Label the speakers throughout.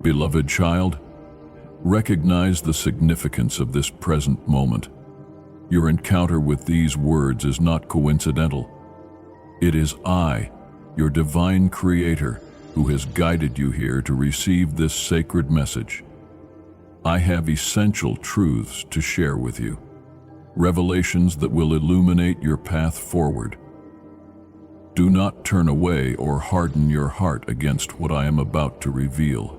Speaker 1: Beloved child, recognize the significance of this present moment. Your encounter with these words is not coincidental. It is I, your divine creator, who has guided you here to receive this sacred message. I have essential truths to share with you, revelations that will illuminate your path forward. Do not turn away or harden your heart against what I am about to reveal.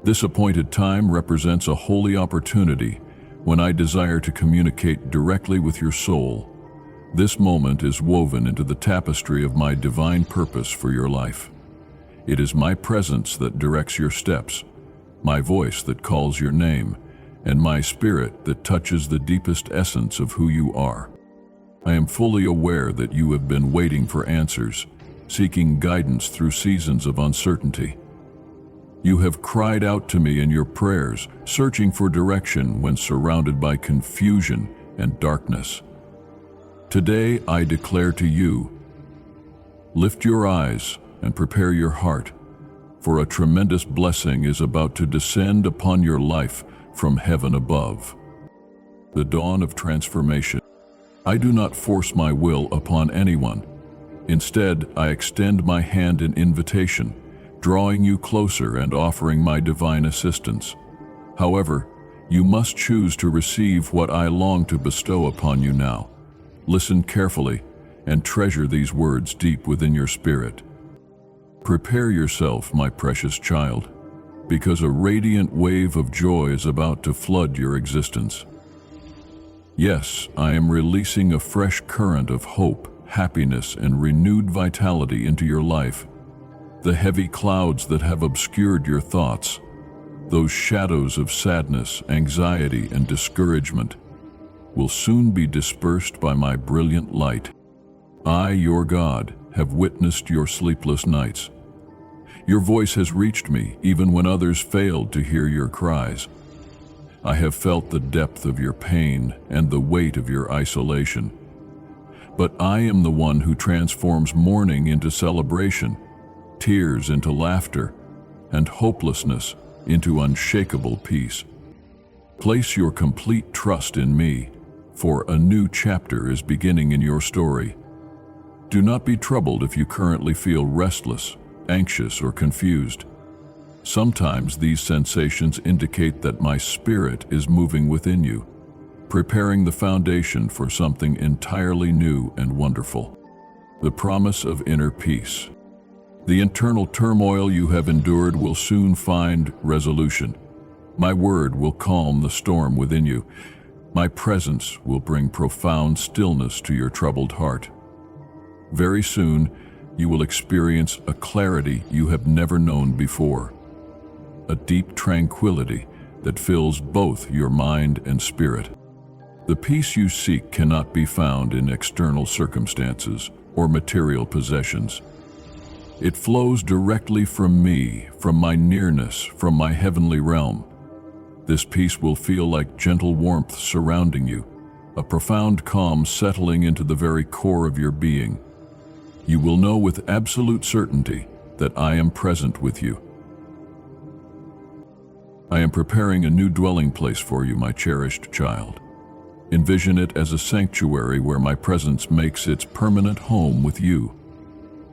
Speaker 1: This appointed time represents a holy opportunity when I desire to communicate directly with your soul. This moment is woven into the tapestry of my divine purpose for your life. It is my presence that directs your steps, my voice that calls your name, and my spirit that touches the deepest essence of who you are. I am fully aware that you have been waiting for answers, seeking guidance through seasons of uncertainty. You have cried out to me in your prayers, searching for direction when surrounded by confusion and darkness. Today I declare to you, lift your eyes and prepare your heart, for a tremendous blessing is about to descend upon your life from heaven above. The dawn of transformation. I do not force my will upon anyone. Instead, I extend my hand in invitation, drawing you closer and offering my divine assistance. However, you must choose to receive what I long to bestow upon you now. Listen carefully and treasure these words deep within your spirit. Prepare yourself, my precious child, because a radiant wave of joy is about to flood your existence. Yes, I am releasing a fresh current of hope, happiness, and renewed vitality into your life. The heavy clouds that have obscured your thoughts, those shadows of sadness, anxiety, and discouragement, will soon be dispersed by my brilliant light. I, your God, have witnessed your sleepless nights. Your voice has reached me even when others failed to hear your cries. I have felt the depth of your pain and the weight of your isolation. But I am the one who transforms mourning into celebration, tears into laughter, and hopelessness into unshakable peace. Place your complete trust in me, for a new chapter is beginning in your story. Do not be troubled if you currently feel restless, anxious, or confused. Sometimes these sensations indicate that my spirit is moving within you, preparing the foundation for something entirely new and wonderful. The promise of inner peace. The internal turmoil you have endured will soon find resolution. My word will calm the storm within you. My presence will bring profound stillness to your troubled heart. Very soon, you will experience a clarity you have never known before, a deep tranquility that fills both your mind and spirit. The peace you seek cannot be found in external circumstances or material possessions. It flows directly from me, from my nearness, from my heavenly realm. This peace will feel like gentle warmth surrounding you, a profound calm settling into the very core of your being. You will know with absolute certainty that I am present with you. I am preparing a new dwelling place for you, my cherished child. Envision it as a sanctuary where my presence makes its permanent home with you.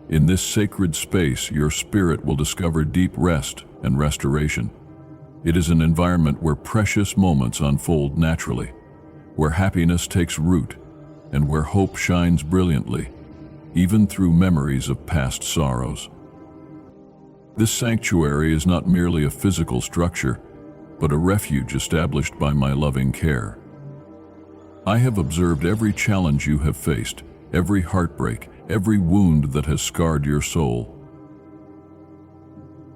Speaker 1: In this sacred space, your spirit will discover deep rest and restoration. It is an environment where precious moments unfold naturally, where happiness takes root, and where hope shines brilliantly, even through memories of past sorrows. This sanctuary is not merely a physical structure, but a refuge established by my loving care. I have observed every challenge you have faced, every heartbreak, every wound that has scarred your soul.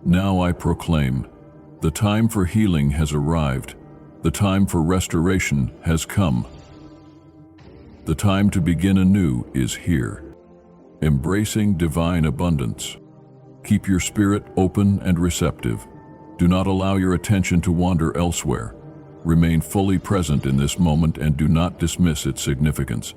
Speaker 1: Now I proclaim, the time for healing has arrived. The time for restoration has come. The time to begin anew is here. Embracing divine abundance. Keep your spirit open and receptive. Do not allow your attention to wander elsewhere. Remain fully present in this moment and do not dismiss its significance.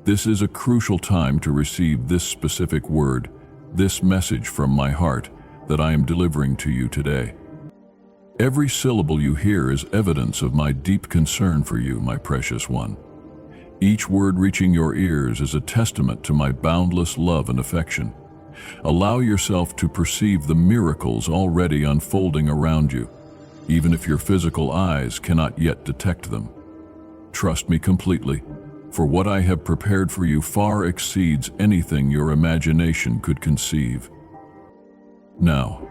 Speaker 1: This is a crucial time to receive this specific word, this message from my heart that I am delivering to you today. Every syllable you hear is evidence of my deep concern for you, my precious one. Each word reaching your ears is a testament to my boundless love and affection. Allow yourself to perceive the miracles already unfolding around you, even if your physical eyes cannot yet detect them. Trust me completely, for what I have prepared for you far exceeds anything your imagination could conceive. Now,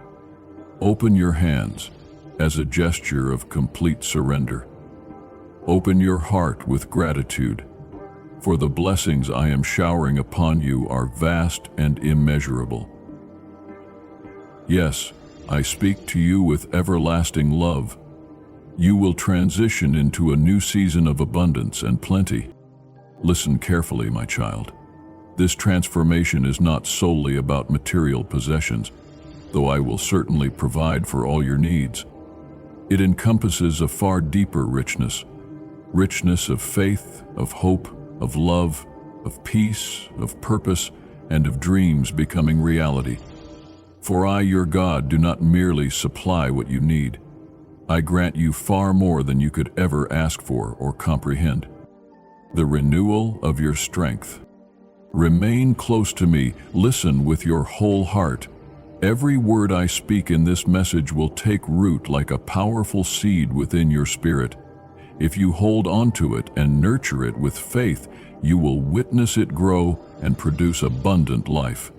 Speaker 1: open your hands as a gesture of complete surrender. Open your heart with gratitude, for the blessings I am showering upon you are vast and immeasurable. Yes, I speak to you with everlasting love. You will transition into a new season of abundance and plenty. Listen carefully, my child. This transformation is not solely about material possessions, though I will certainly provide for all your needs. It encompasses a far deeper richness of faith, of hope, of love, of peace, of purpose, and of dreams becoming reality. For I, your God, do not merely supply what you need. I grant you far more than you could ever ask for or comprehend. The renewal of your strength. Remain close to me, listen with your whole heart. Every word I speak in this message will take root like a powerful seed within your spirit. If you hold on to it and nurture it with faith, you will witness it grow and produce abundant life.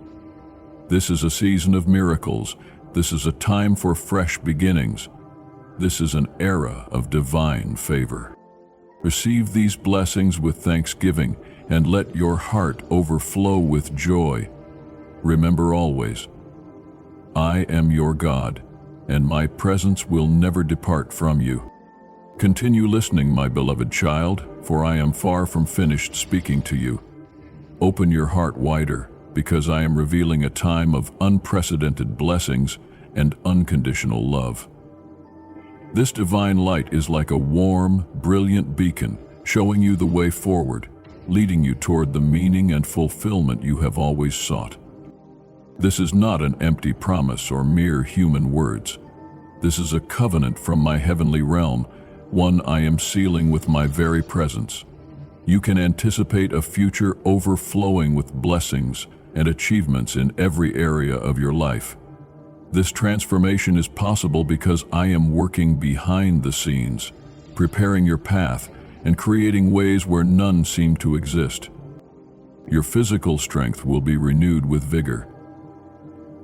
Speaker 1: This is a season of miracles. This is a time for fresh beginnings. This is an era of divine favor. Receive these blessings with thanksgiving and let your heart overflow with joy. Remember always, I am your God, and my presence will never depart from you. Continue listening, my beloved child, for I am far from finished speaking to you. Open your heart wider, because I am revealing a time of unprecedented blessings and unconditional love. This divine light is like a warm, brilliant beacon, showing you the way forward, leading you toward the meaning and fulfillment you have always sought. This is not an empty promise or mere human words. This is a covenant from my heavenly realm, one I am sealing with my very presence. You can anticipate a future overflowing with blessings and achievements in every area of your life. This transformation is possible because I am working behind the scenes, preparing your path and creating ways where none seem to exist. Your physical strength will be renewed with vigor.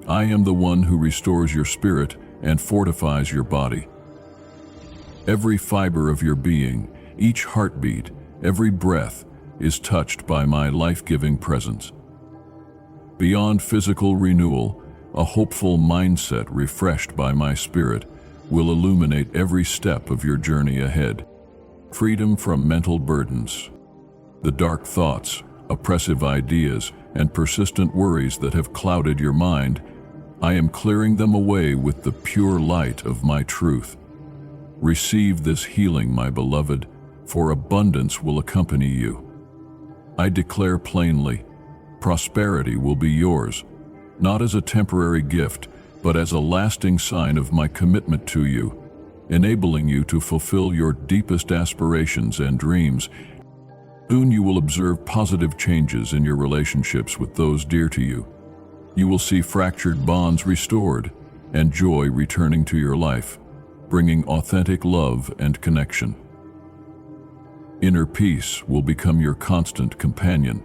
Speaker 1: I am the one who restores your spirit and fortifies your body. Every fiber of your being, each heartbeat, every breath is touched by my life-giving presence. Beyond physical renewal, a hopeful mindset refreshed by my spirit will illuminate every step of your journey ahead. Freedom from mental burdens. The dark thoughts, oppressive ideas, and persistent worries that have clouded your mind, I am clearing them away with the pure light of my truth. Receive this healing, my beloved, for abundance will accompany you. I declare plainly, prosperity will be yours, not as a temporary gift, but as a lasting sign of my commitment to you, enabling you to fulfill your deepest aspirations and dreams. Soon you will observe positive changes in your relationships with those dear to you. You will see fractured bonds restored and joy returning to your life, bringing authentic love and connection. Inner peace will become your constant companion,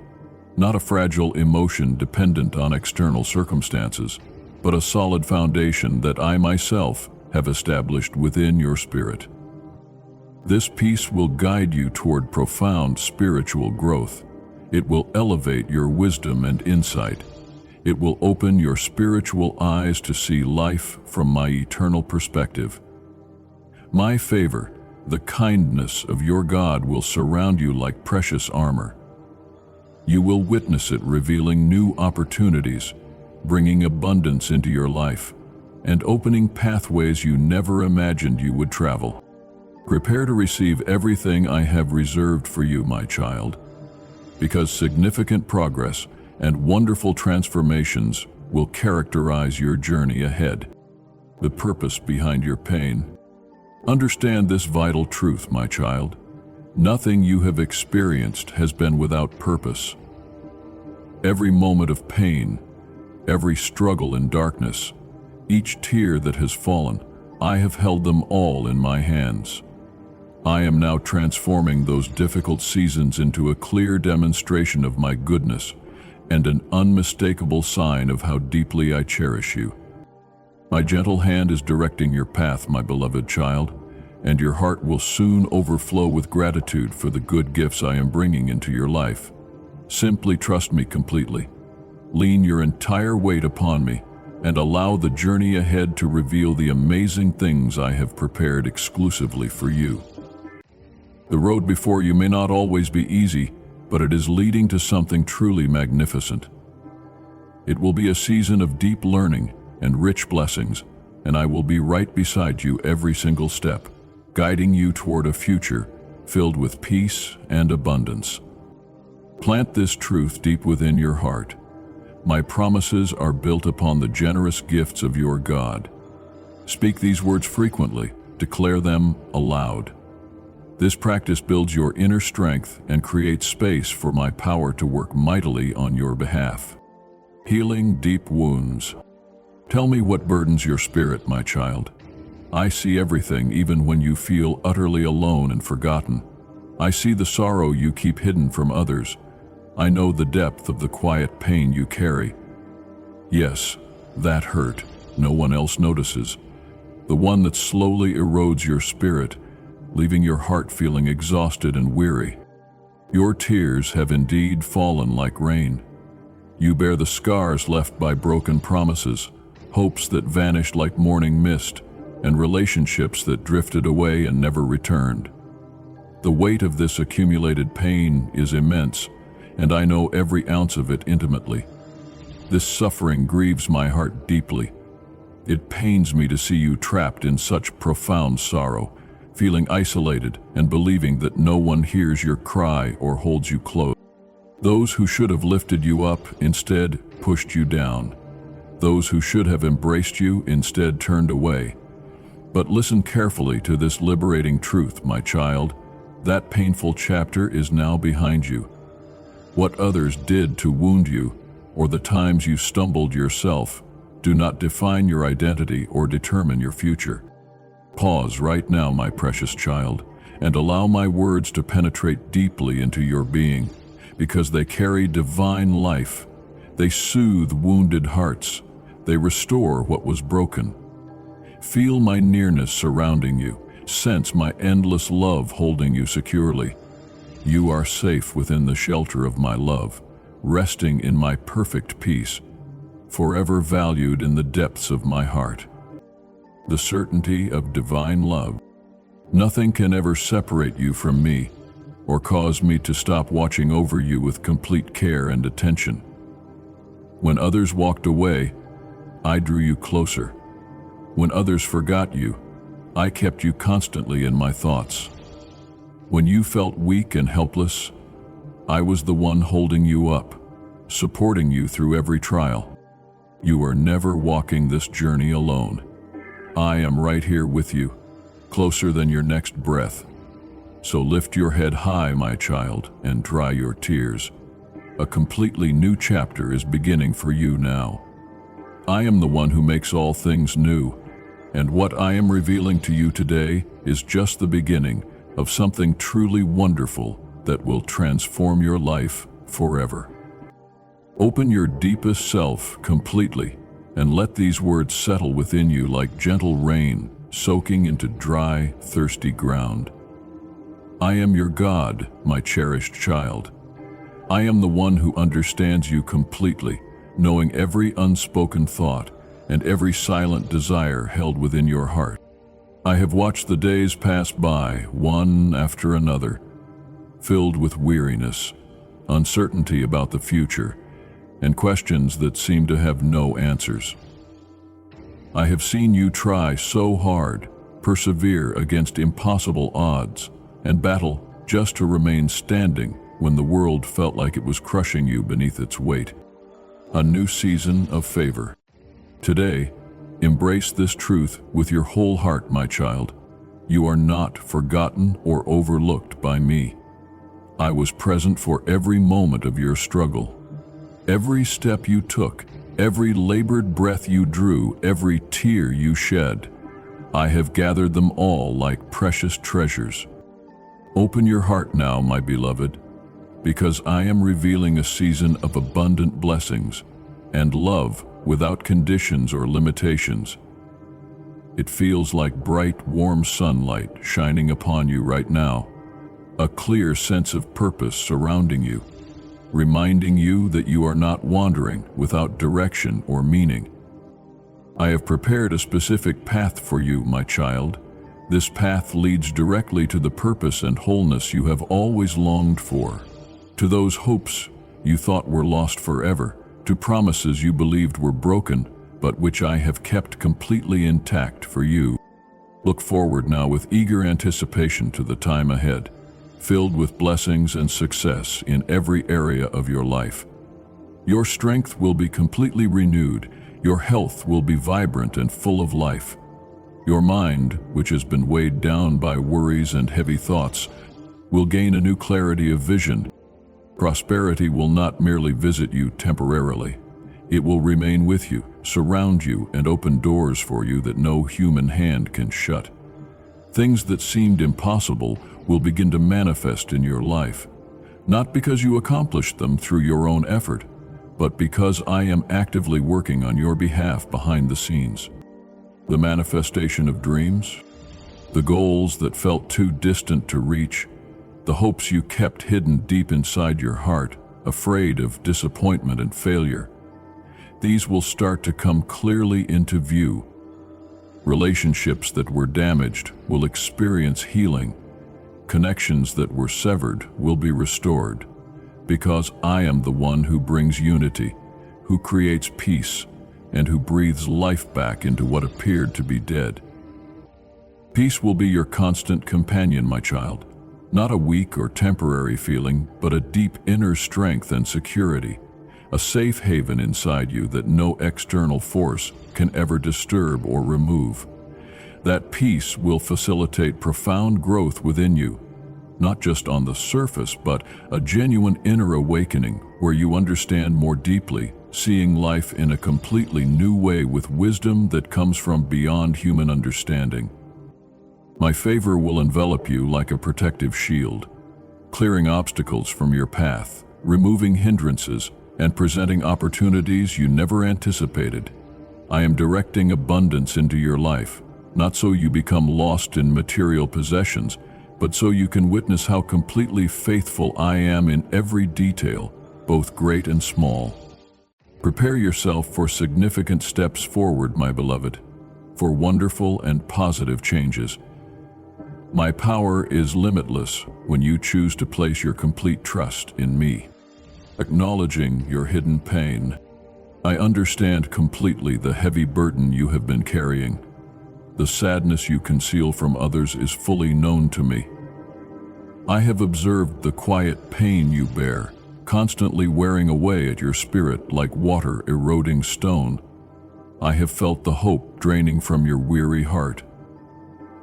Speaker 1: not a fragile emotion dependent on external circumstances, but a solid foundation that I myself have established within your spirit. This peace will guide you toward profound spiritual growth. It will elevate your wisdom and insight. It will open your spiritual eyes to see life from my eternal perspective. My favor, the kindness of your God, will surround you like precious armor. You will witness it revealing new opportunities, bringing abundance into your life, and opening pathways you never imagined you would travel. Prepare to receive everything I have reserved for you, my child, because significant progress and wonderful transformations will characterize your journey ahead. The purpose behind your pain. Understand this vital truth, my child. Nothing you have experienced has been without purpose. Every moment of pain, every struggle in darkness, each tear that has fallen, I have held them all in my hands. I am now transforming those difficult seasons into a clear demonstration of my goodness and an unmistakable sign of how deeply I cherish you. My gentle hand is directing your path, my beloved child, and your heart will soon overflow with gratitude for the good gifts I am bringing into your life. Simply trust me completely. Lean your entire weight upon me and allow the journey ahead to reveal the amazing things I have prepared exclusively for you. The road before you may not always be easy, but it is leading to something truly magnificent. It will be a season of deep learning and rich blessings, and I will be right beside you every single step, guiding you toward a future filled with peace and abundance. Plant this truth deep within your heart. My promises are built upon the generous gifts of your God. Speak these words frequently, declare them aloud. This practice builds your inner strength and creates space for my power to work mightily on your behalf. Healing deep wounds. Tell me what burdens your spirit, my child. I see everything, even when you feel utterly alone and forgotten. I see the sorrow you keep hidden from others. I know the depth of the quiet pain you carry. Yes, that hurt no one else notices. The one that slowly erodes your spirit, leaving your heart feeling exhausted and weary. Your tears have indeed fallen like rain. You bear the scars left by broken promises, hopes that vanished like morning mist, and relationships that drifted away and never returned. The weight of this accumulated pain is immense, and I know every ounce of it intimately. This suffering grieves my heart deeply. It pains me to see you trapped in such profound sorrow, feeling isolated and believing that no one hears your cry or holds you close. Those who should have lifted you up instead pushed you down. Those who should have embraced you instead turned away. But listen carefully to this liberating truth, my child. That painful chapter is now behind you. What others did to wound you, or the times you stumbled yourself, do not define your identity or determine your future. Pause right now, my precious child, and allow my words to penetrate deeply into your being, because they carry divine life. They soothe wounded hearts. They restore what was broken. Feel my nearness surrounding you. Sense my endless love holding you securely. You are safe within the shelter of my love, resting in my perfect peace, forever valued in the depths of my heart. The certainty of divine love. Nothing can ever separate you from me or cause me to stop watching over you with complete care and attention. When others walked away, I drew you closer. When others forgot you, I kept you constantly in my thoughts. When you felt weak and helpless, I was the one holding you up, supporting you through every trial. You are never walking this journey alone. I am right here with you, closer than your next breath. So lift your head high, my child, and dry your tears. A completely new chapter is beginning for you now. I am the one who makes all things new, and what I am revealing to you today is just the beginning of something truly wonderful that will transform your life forever. Open your deepest self completely and let these words settle within you like gentle rain soaking into dry, thirsty ground. I am your God, my cherished child. I am the one who understands you completely, knowing every unspoken thought and every silent desire held within your heart. I have watched the days pass by, one after another, filled with weariness, uncertainty about the future, and questions that seem to have no answers. I have seen you try so hard, persevere against impossible odds, and battle just to remain standing when the world felt like it was crushing you beneath its weight. A new season of favor. Today, embrace this truth with your whole heart, my child. You are not forgotten or overlooked by me. I was present for every moment of your struggle. Every step you took, every labored breath you drew, every tear you shed. I have gathered them all like precious treasures. Open your heart now, my beloved, because I am revealing a season of abundant blessings and love without conditions or limitations. It feels like bright, warm sunlight shining upon you right now, a clear sense of purpose surrounding you, reminding you that you are not wandering without direction or meaning. I have prepared a specific path for you, my child. This path leads directly to the purpose and wholeness you have always longed for, to those hopes you thought were lost forever, to promises you believed were broken, but which I have kept completely intact for you. Look forward now with eager anticipation to the time ahead, filled with blessings and success in every area of your life. Your strength will be completely renewed, your health will be vibrant and full of life. Your mind, which has been weighed down by worries and heavy thoughts, will gain a new clarity of vision. Prosperity will not merely visit you temporarily. It will remain with you, surround you, and open doors for you that no human hand can shut. Things that seemed impossible will begin to manifest in your life, not because you accomplished them through your own effort, but because I am actively working on your behalf behind the scenes. The manifestation of dreams, the goals that felt too distant to reach, the hopes you kept hidden deep inside your heart, afraid of disappointment and failure. These will start to come clearly into view. Relationships that were damaged will experience healing. Connections that were severed will be restored, because I am the one who brings unity, who creates peace, and who breathes life back into what appeared to be dead. Peace will be your constant companion, my child, not a weak or temporary feeling, but a deep inner strength and security, a safe haven inside you that no external force can ever disturb or remove. That peace will facilitate profound growth within you, not just on the surface, but a genuine inner awakening where you understand more deeply, seeing life in a completely new way with wisdom that comes from beyond human understanding. My favor will envelop you like a protective shield, clearing obstacles from your path, removing hindrances, and presenting opportunities you never anticipated. I am directing abundance into your life, not so you become lost in material possessions, but so you can witness how completely faithful I am in every detail, both great and small. Prepare yourself for significant steps forward, my beloved, for wonderful and positive changes. My power is limitless when you choose to place your complete trust in me. Acknowledging your hidden pain, I understand completely the heavy burden you have been carrying. The sadness you conceal from others is fully known to me. I have observed the quiet pain you bear, constantly wearing away at your spirit like water eroding stone. I have felt the hope draining from your weary heart.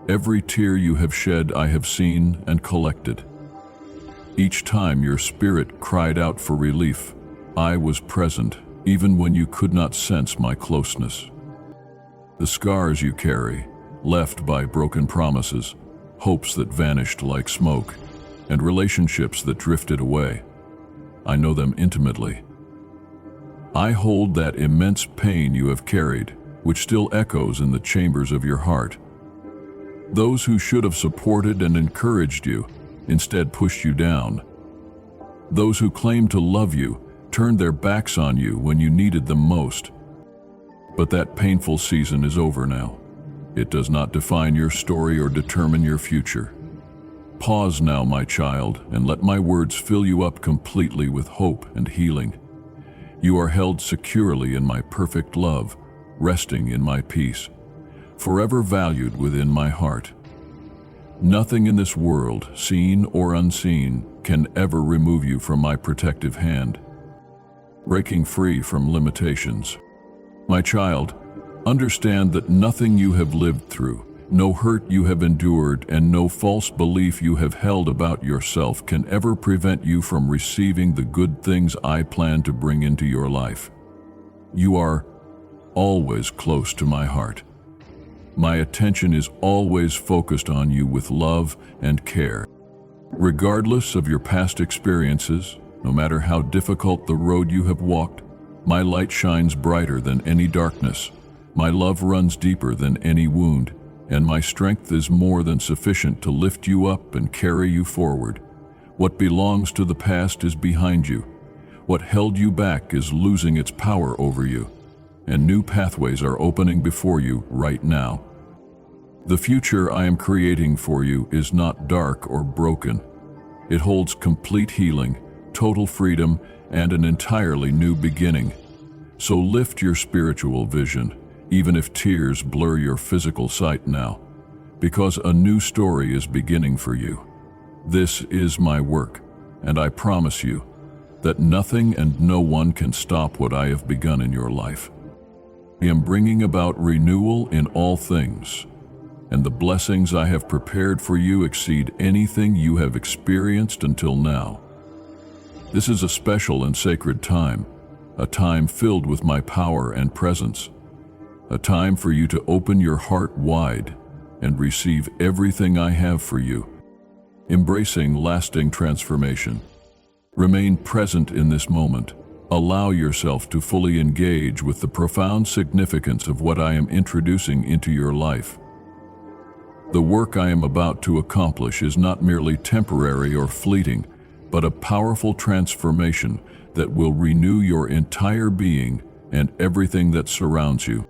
Speaker 1: Every tear you have shed I have seen and collected. Each time your spirit cried out for relief, I was present, even when you could not sense my closeness. The scars you carry, left by broken promises, hopes that vanished like smoke, and relationships that drifted away, I know them intimately. I hold that immense pain you have carried, which still echoes in the chambers of your heart. Those who should have supported and encouraged you instead pushed you down. Those who claimed to love you turned their backs on you when you needed them most. But that painful season is over now. It does not define your story or determine your future. Pause now, my child, and let my words fill you up completely with hope and healing. You are held securely in my perfect love, resting in my peace, forever valued within my heart. Nothing in this world, seen or unseen, can ever remove you from my protective hand. Breaking free from limitations. My child, understand that nothing you have lived through, No hurt you have endured and no false belief you have held about yourself can ever prevent you from receiving the good things I plan to bring into your life. You are always close to my heart. My attention is always focused on you with love and care. Regardless of your past experiences, no matter how difficult the road you have walked, my light shines brighter than any darkness. My love runs deeper than any wound, and my strength is more than sufficient to lift you up and carry you forward. What belongs to the past is behind you. What held you back is losing its power over you, and new pathways are opening before you right now. The future I am creating for you is not dark or broken. It holds complete healing, total freedom, and an entirely new beginning. So lift your spiritual vision, even if tears blur your physical sight now, because a new story is beginning for you. This is my work, and I promise you that nothing and no one can stop what I have begun in your life. I am bringing about renewal in all things, and the blessings I have prepared for you exceed anything you have experienced until now. This is a special and sacred time, a time filled with my power and presence, a time for you to open your heart wide and receive everything I have for you, embracing lasting transformation. Remain present in this moment. Allow yourself to fully engage with the profound significance of what I am introducing into your life. The work I am about to accomplish is not merely temporary or fleeting, but a powerful transformation that will renew your entire being and everything that surrounds you,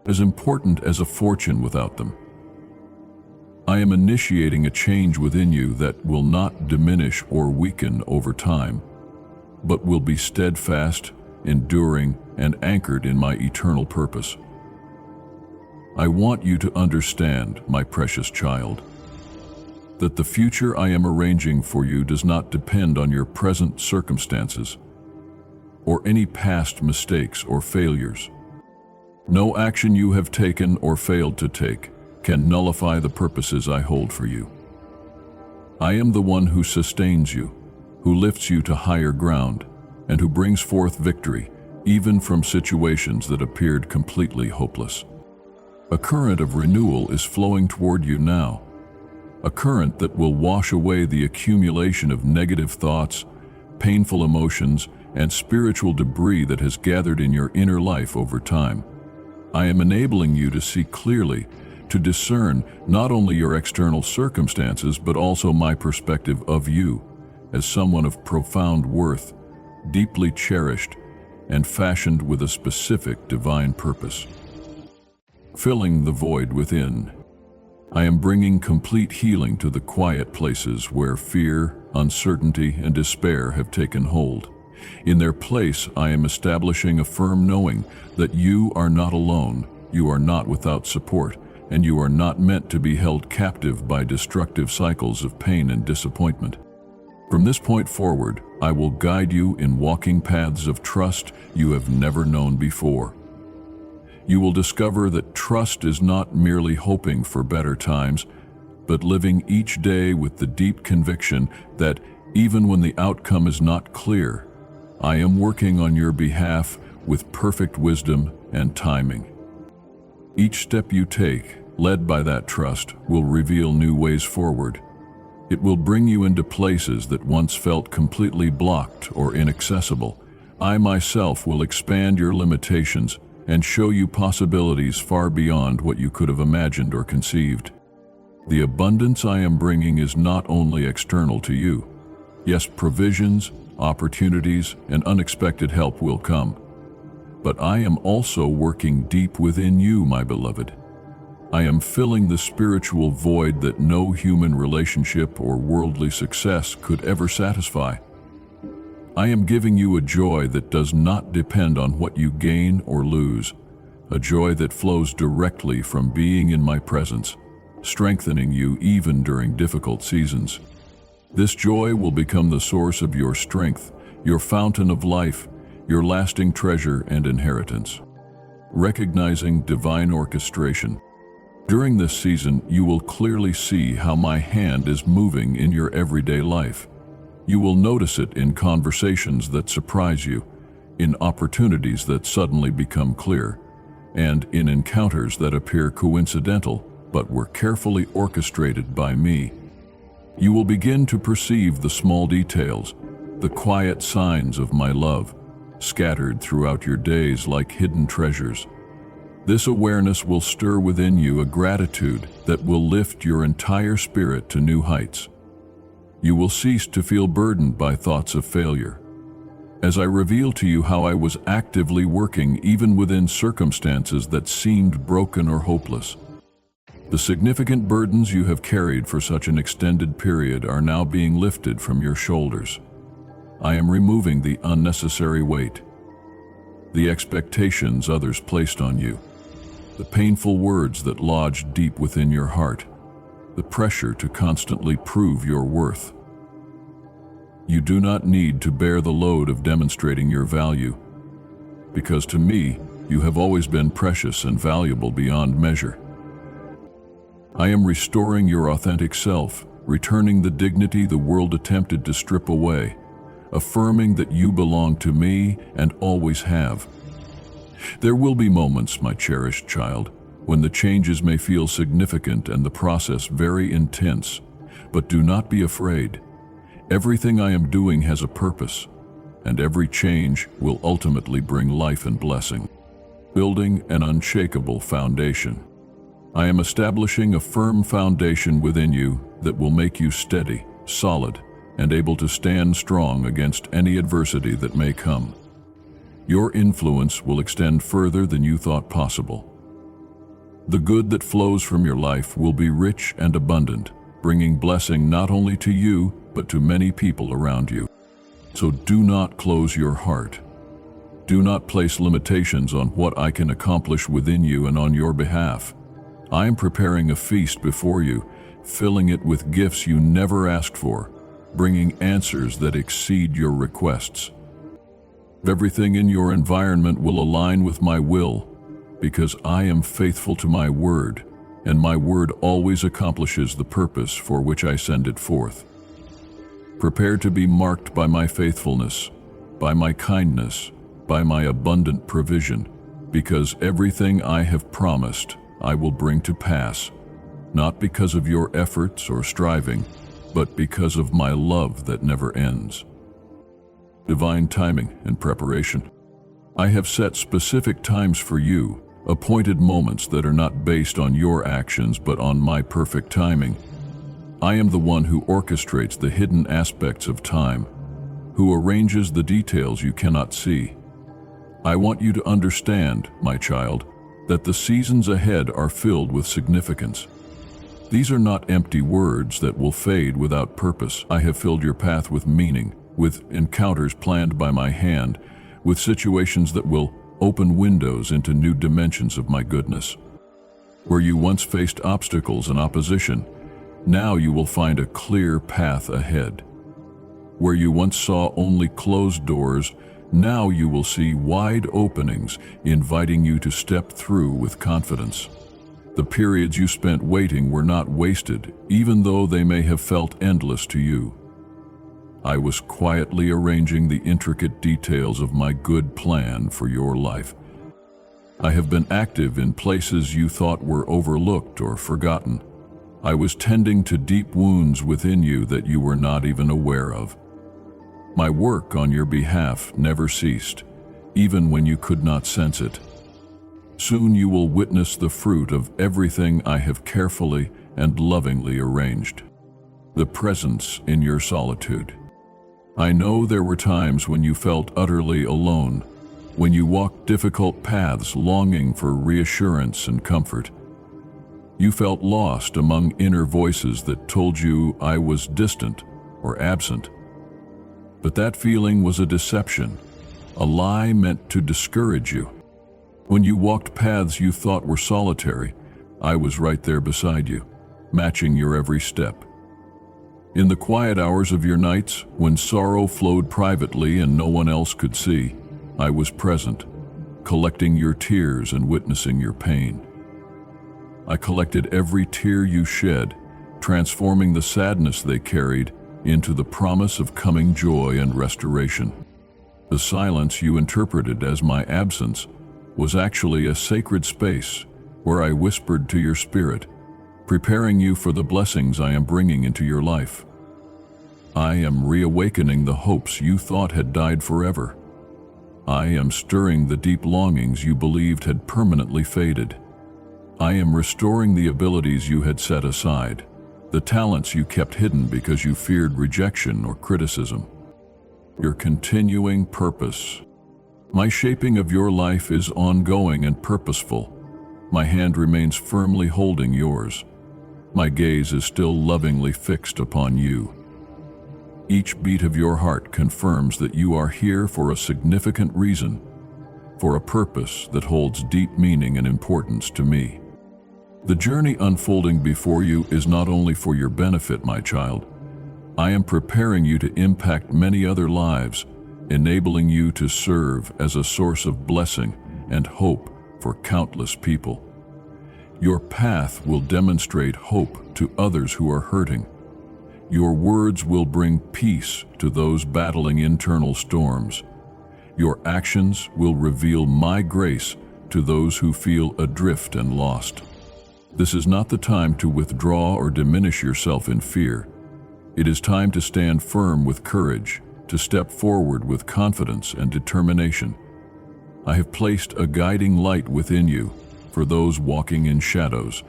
Speaker 1: as important as a fortune without them. I am initiating a change within you that will not diminish or weaken over time, but will be steadfast, enduring, and anchored in my eternal purpose. I want you to understand, my precious child, that the future I am arranging for you does not depend on your present circumstances or any past mistakes or failures. No action you have taken or failed to take can nullify the purposes I hold for you. I am the one who sustains you, who lifts you to higher ground, and who brings forth victory, even from situations that appeared completely hopeless. A current of renewal is flowing toward you now, a current that will wash away the accumulation of negative thoughts, painful emotions, and spiritual debris that has gathered in your inner life over time. I am enabling you to see clearly, to discern not only your external circumstances, but also my perspective of you as someone of profound worth, deeply cherished, and fashioned with a specific divine purpose. Filling the void within, I am bringing complete healing to the quiet places where fear, uncertainty, and despair have taken hold. In their place, I am establishing a firm knowing that you are not alone, you are not without support, and you are not meant to be held captive by destructive cycles of pain and disappointment. From this point forward, I will guide you in walking paths of trust you have never known before. You will discover that trust is not merely hoping for better times, but living each day with the deep conviction that even when the outcome is not clear, I am working on your behalf with perfect wisdom and timing. Each step you take, led by that trust, will reveal new ways forward. It will bring you into places that once felt completely blocked or inaccessible. I myself will expand your limitations and show you possibilities far beyond what you could have imagined or conceived. The abundance I am bringing is not only external to you. Yes, provisions, opportunities, and unexpected help will come. But I am also working deep within you, my beloved. I am filling the spiritual void that no human relationship or worldly success could ever satisfy. I am giving you a joy that does not depend on what you gain or lose, a joy that flows directly from being in my presence, strengthening you even during difficult seasons. This joy will become the source of your strength, your fountain of life, your lasting treasure and inheritance. Recognizing divine orchestration, During this season, you will clearly see how my hand is moving in your everyday life. You will notice it in conversations that surprise you, in opportunities that suddenly become clear, and in encounters that appear coincidental but were carefully orchestrated by me. You will begin to perceive the small details, the quiet signs of my love, scattered throughout your days like hidden treasures. This awareness will stir within you a gratitude that will lift your entire spirit to new heights. You will cease to feel burdened by thoughts of failure, as I reveal to you how I was actively working even within circumstances that seemed broken or hopeless. The significant burdens you have carried for such an extended period are now being lifted from your shoulders. I am removing the unnecessary weight, the expectations others placed on you, the painful words that lodged deep within your heart, the pressure to constantly prove your worth. You do not need to bear the load of demonstrating your value, because to me, you have always been precious and valuable beyond measure. I am restoring your authentic self, returning the dignity the world attempted to strip away, affirming that you belong to me and always have. There will be moments, my cherished child, when the changes may feel significant and the process very intense, but do not be afraid. Everything I am doing has a purpose, and every change will ultimately bring life and blessing, building an unshakable foundation. I am establishing a firm foundation within you that will make you steady, solid, and able to stand strong against any adversity that may come. Your influence will extend further than you thought possible. The good that flows from your life will be rich and abundant, bringing blessing not only to you, but to many people around you. So do not close your heart. Do not place limitations on what I can accomplish within you and on your behalf. I am preparing a feast before you, filling it with gifts you never asked for, bringing answers that exceed your requests. Everything in your environment will align with my will, because I am faithful to my word, and my word always accomplishes the purpose for which I send it forth. Prepare to be marked by my faithfulness, by my kindness, by my abundant provision, because everything I have promised I will bring to pass, not because of your efforts or striving, but because of my love that never ends. Divine timing and preparation. I have set specific times for you, appointed moments that are not based on your actions but on my perfect timing. I am the one who orchestrates the hidden aspects of time, who arranges the details you cannot see. I want you to understand, my child, that the seasons ahead are filled with significance. These are not empty words that will fade without purpose. I have filled your path with meaning, with encounters planned by my hand, with situations that will open windows into new dimensions of my goodness. Where you once faced obstacles and opposition, now you will find a clear path ahead. Where you once saw only closed doors, now you will see wide openings, inviting you to step through with confidence. The periods you spent waiting were not wasted, even though they may have felt endless to you. I was quietly arranging the intricate details of my good plan for your life. I have been active in places you thought were overlooked or forgotten. I was tending to deep wounds within you that you were not even aware of. My work on your behalf never ceased, even when you could not sense it. Soon you will witness the fruit of everything I have carefully and lovingly arranged. The presence in your solitude. I know there were times when you felt utterly alone, when you walked difficult paths longing for reassurance and comfort. You felt lost among inner voices that told you I was distant or absent. But that feeling was a deception, a lie meant to discourage you. When you walked paths you thought were solitary, I was right there beside you, matching your every step. In the quiet hours of your nights, when sorrow flowed privately and no one else could see, I was present, collecting your tears and witnessing your pain. I collected every tear you shed, transforming the sadness they carried into the promise of coming joy and restoration. The silence you interpreted as my absence was actually a sacred space where I whispered to your spirit, preparing you for the blessings I am bringing into your life. I am reawakening the hopes you thought had died forever. I am stirring the deep longings you believed had permanently faded. I am restoring the abilities you had set aside, the talents you kept hidden because you feared rejection or criticism. Your continuing purpose. My shaping of your life is ongoing and purposeful. My hand remains firmly holding yours. My gaze is still lovingly fixed upon you. Each beat of your heart confirms that you are here for a significant reason, for a purpose that holds deep meaning and importance to me. The journey unfolding before you is not only for your benefit, my child. I am preparing you to impact many other lives, enabling you to serve as a source of blessing and hope for countless people. Your path will demonstrate hope to others who are hurting. Your words will bring peace to those battling internal storms. Your actions will reveal my grace to those who feel adrift and lost. This is not the time to withdraw or diminish yourself in fear. It is time to stand firm with courage, to step forward with confidence and determination. I have placed a guiding light within you for those walking in shadows.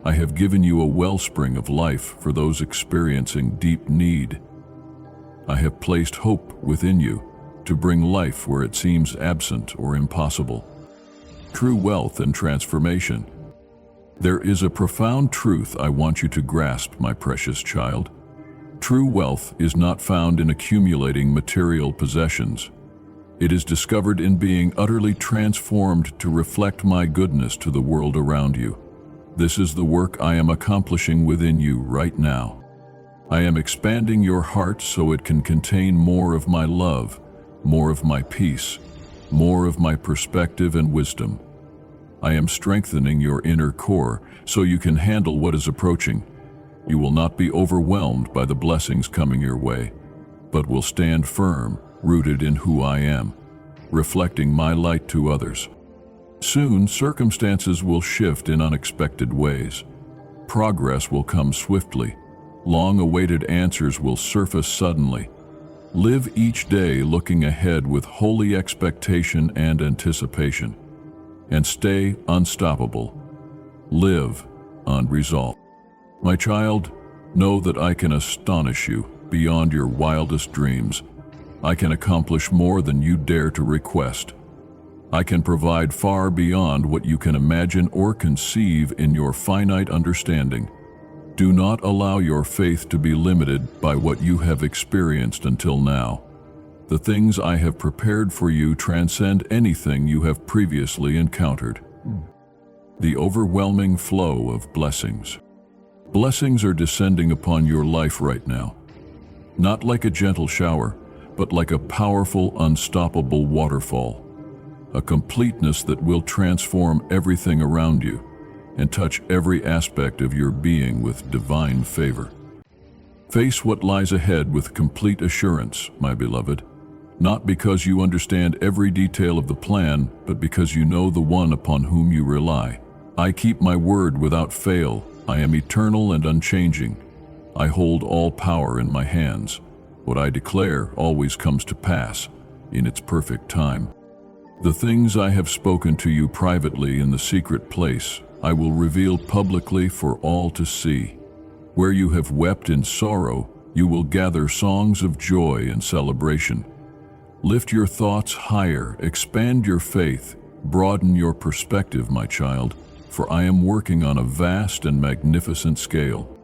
Speaker 1: I have given you a wellspring of life for those experiencing deep need. I have placed hope within you to bring life where it seems absent or impossible. True wealth and transformation. There is a profound truth I want you to grasp, my precious child. True wealth is not found in accumulating material possessions. It is discovered in being utterly transformed to reflect my goodness to the world around you. This is the work I am accomplishing within you right now. I am expanding your heart so it can contain more of my love, more of my peace, more of my perspective and wisdom. I am strengthening your inner core so you can handle what is approaching. You will not be overwhelmed by the blessings coming your way, but will stand firm, rooted in who I am, reflecting my light to others. Soon, circumstances will shift in unexpected ways. Progress will come swiftly. Long-awaited answers will surface suddenly. Live each day looking ahead with holy expectation and anticipation. And stay unstoppable. Live unresolved. My child, know that I can astonish you beyond your wildest dreams. I can accomplish more than you dare to request. I can provide far beyond what you can imagine or conceive in your finite understanding. Do not allow your faith to be limited by what you have experienced until now. The things I have prepared for you transcend anything you have previously encountered. The overwhelming flow of blessings. Blessings are descending upon your life right now. Not like a gentle shower, but like a powerful, unstoppable waterfall. A completeness that will transform everything around you and touch every aspect of your being with divine favor. Face what lies ahead with complete assurance, my beloved, not because you understand every detail of the plan, but because you know the one upon whom you rely. I keep my word without fail. I am eternal and unchanging. I hold all power in my hands. What I declare always comes to pass in its perfect time. The things I have spoken to you privately in the secret place, I will reveal publicly for all to see. Where you have wept in sorrow, you will gather songs of joy and celebration. Lift your thoughts higher, expand your faith, broaden your perspective, my child, for I am working on a vast and magnificent scale.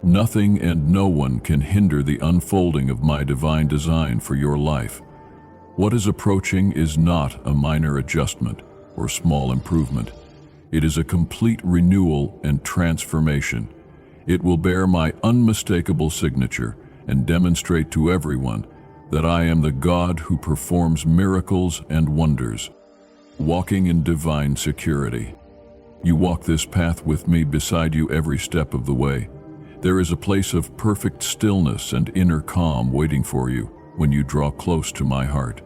Speaker 1: Nothing and no one can hinder the unfolding of my divine design for your life. What is approaching is not a minor adjustment or small improvement. It is a complete renewal and transformation. It will bear my unmistakable signature and demonstrate to everyone that I am the God who performs miracles and wonders, walking in divine security. You walk this path with me beside you every step of the way. There is a place of perfect stillness and inner calm waiting for you when you draw close to my heart.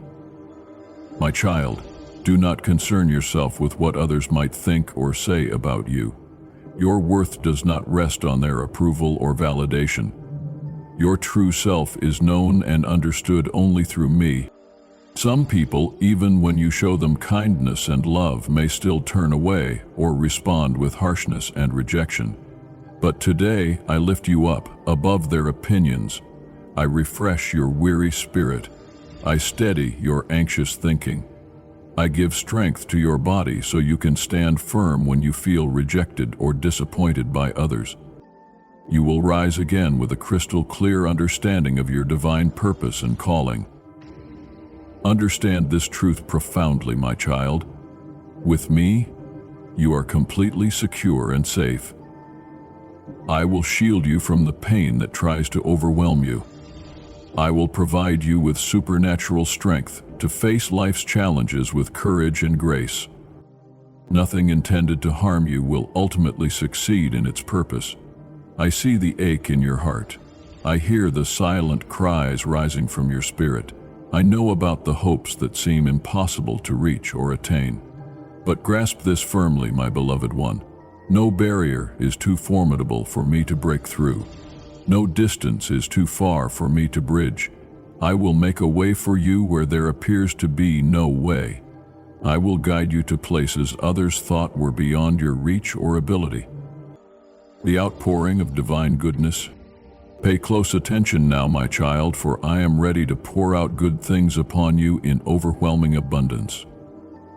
Speaker 1: My child, do not concern yourself with what others might think or say about you. Your worth does not rest on their approval or validation. Your true self is known and understood only through me. Some people, even when you show them kindness and love, may still turn away or respond with harshness and rejection. But today I lift you up above their opinions. I refresh your weary spirit. I steady your anxious thinking. I give strength to your body so you can stand firm when you feel rejected or disappointed by others. You will rise again with a crystal clear understanding of your divine purpose and calling. Understand this truth profoundly, my child. With me, you are completely secure and safe. I will shield you from the pain that tries to overwhelm you. I will provide you with supernatural strength to face life's challenges with courage and grace. Nothing intended to harm you will ultimately succeed in its purpose. I see the ache in your heart. I hear the silent cries rising from your spirit. I know about the hopes that seem impossible to reach or attain. But grasp this firmly, my beloved one. No barrier is too formidable for me to break through. No distance is too far for me to bridge. I will make a way for you where there appears to be no way. I will guide you to places others thought were beyond your reach or ability. The outpouring of divine goodness. Pay close attention now, my child, for I am ready to pour out good things upon you in overwhelming abundance.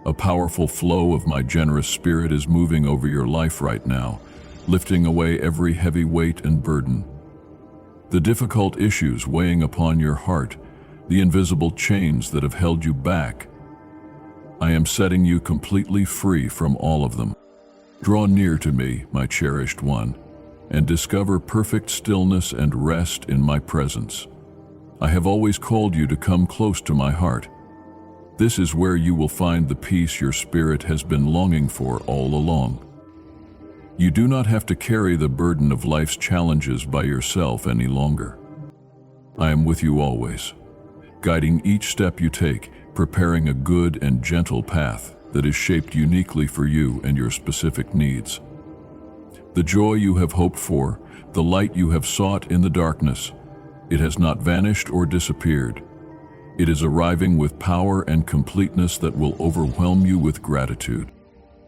Speaker 1: A powerful flow of my generous spirit is moving over your life right now, lifting away every heavy weight and burden. The difficult issues weighing upon your heart, the invisible chains that have held you back, I am setting you completely free from all of them. Draw near to me, my cherished one, and discover perfect stillness and rest in my presence. I have always called you to come close to my heart. This is where you will find the peace your spirit has been longing for all along. You do not have to carry the burden of life's challenges by yourself any longer. I am with you always, guiding each step you take, preparing a good and gentle path that is shaped uniquely for you and your specific needs. The joy you have hoped for, the light you have sought in the darkness, it has not vanished or disappeared. It is arriving with power and completeness that will overwhelm you with gratitude.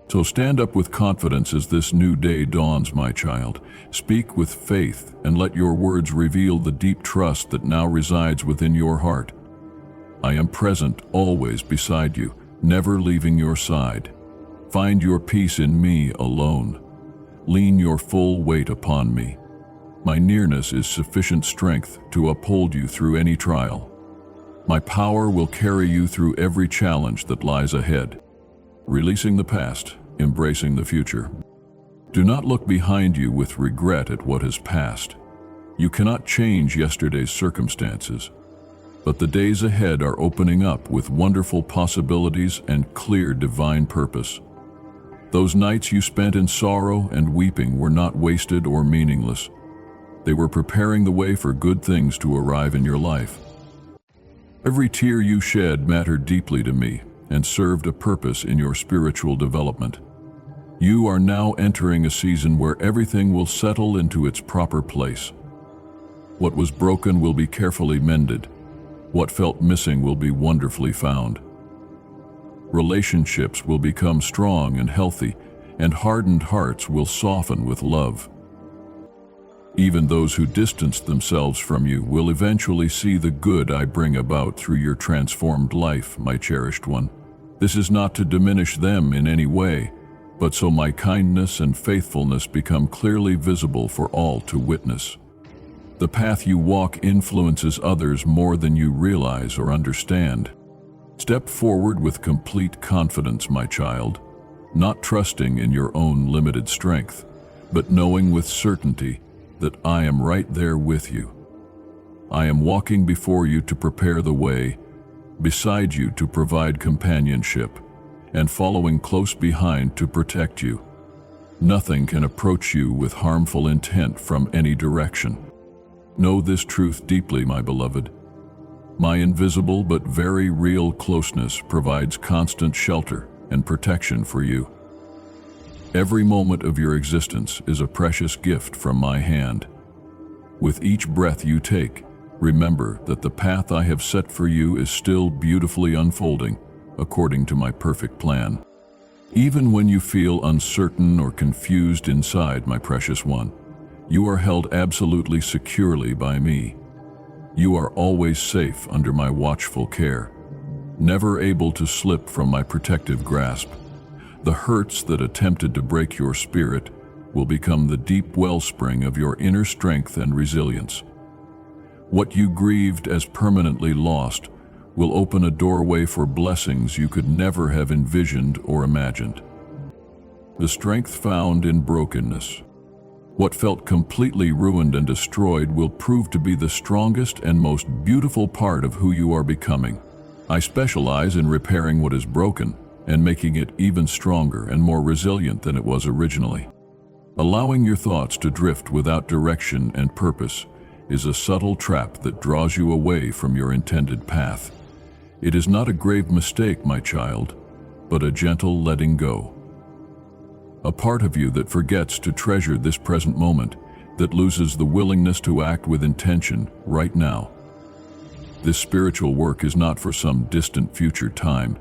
Speaker 1: So stand up with confidence as this new day dawns, my child. Speak with faith and let your words reveal the deep trust that now resides within your heart. I am present always beside you, never leaving your side. Find your peace in me alone. Lean your full weight upon me. My nearness is sufficient strength to uphold you through any trial. My power will carry you through every challenge that lies ahead. Releasing the past, embracing the future. Do not look behind you with regret at what has passed. You cannot change yesterday's circumstances, but the days ahead are opening up with wonderful possibilities and clear divine purpose. Those nights you spent in sorrow and weeping were not wasted or meaningless. They were preparing the way for good things to arrive in your life. Every tear you shed mattered deeply to me and served a purpose in your spiritual development. You are now entering a season where everything will settle into its proper place. What was broken will be carefully mended. What felt missing will be wonderfully found. Relationships will become strong and healthy, and hardened hearts will soften with love. Even those who distanced themselves from you will eventually see the good I bring about through your transformed life, my cherished one. This is not to diminish them in any way, but so my kindness and faithfulness become clearly visible for all to witness. The path you walk influences others more than you realize or understand. Step forward with complete confidence, my child, not trusting in your own limited strength, but knowing with certainty that I am right there with you. I am walking before you to prepare the way, beside you to provide companionship, and following close behind to protect you. Nothing can approach you with harmful intent from any direction. Know this truth deeply, my beloved. My invisible but very real closeness provides constant shelter and protection for you. Every moment of your existence is a precious gift from my hand. With each breath you take, remember that the path I have set for you is still beautifully unfolding according to my perfect plan. Even when you feel uncertain or confused inside, my precious one, you are held absolutely securely by me. You are always safe under my watchful care, never able to slip from my protective grasp. The hurts that attempted to break your spirit will become the deep wellspring of your inner strength and resilience. What you grieved as permanently lost will open a doorway for blessings you could never have envisioned or imagined. The strength found in brokenness, what felt completely ruined and destroyed, will prove to be the strongest and most beautiful part of who you are becoming. I specialize in repairing what is broken and making it even stronger and more resilient than it was originally. Allowing your thoughts to drift without direction and purpose is a subtle trap that draws you away from your intended path. It is not a grave mistake, my child, but a gentle letting go. A part of you that forgets to treasure this present moment, that loses the willingness to act with intention right now. This spiritual work is not for some distant future time.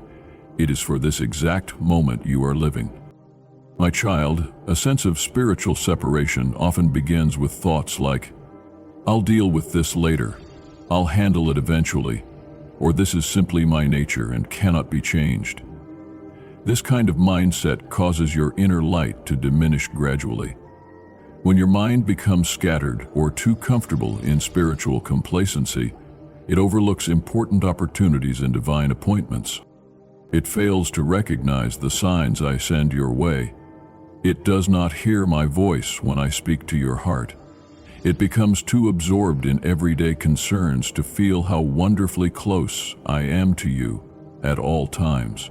Speaker 1: It is for this exact moment you are living. My child, a sense of spiritual separation often begins with thoughts like, "I'll deal with this later," "I'll handle it eventually," or "This is simply my nature and cannot be changed." This kind of mindset causes your inner light to diminish gradually. When your mind becomes scattered or too comfortable in spiritual complacency, it overlooks important opportunities and divine appointments. It fails to recognize the signs I send your way. It does not hear my voice when I speak to your heart. It becomes too absorbed in everyday concerns to feel how wonderfully close I am to you at all times.